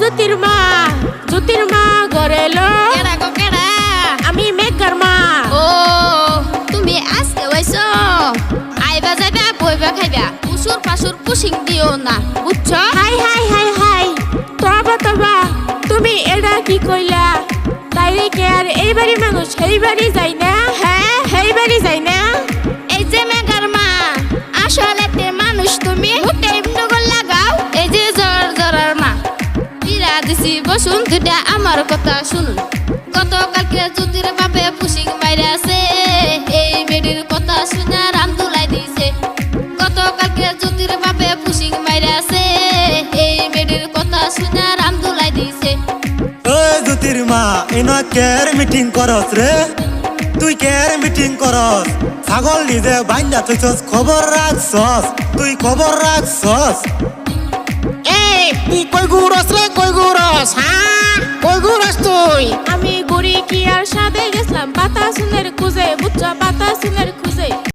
জ্যোতির্মা ঘরে এলো। কেডা গো কেডা? আমি মেঘার মা। ও তুমি আজকে হইছো? আইবা যাইবা বইবা খাইবা, উসুর পাসুর পুশিং দিও না, বুঝছো? হাই তবা তুমি এটা কি কইলা? তাইলে কে আর এই বাড়ির মানুষ সেই বাড়ি যাই না? হ্যাঁ সেই বাড়ি যাই না? এই যে মেঘার মা, আসলে তে মানুষ তুমি মুটে ইমনগর লাগাও। এই যে জরার মা বিরা দিছি বসুন, দুটা আমার কথা শুনুন। গতকালকে জ্যোতির বাপে পুশিং মাইরা আছে, এই বেডির কথা শুনে রাম দুলাই দিছে। গতকালকে জ্যোতির বাপে পুশিং মাইরা আছে, এই বেডির কথা শুনে রাম দুলাই দিছে। ওই জ্যোতির্মা এনা কের মিটিং করস রে? তুই কের মিটিং করস? ছাগল নিজে বাইন্দা থইছস, খবর রাখছস? তুই খবর রাখছস? এই তুই কই ঘুরস রে, কই ঘুরস? হ্যাঁ কই ঘুরস তুই? আমি গুড়ি কি আর সাথে গেছিলাম বাতাসুনের খুঁজে, বুঝছো? বাতাসুনের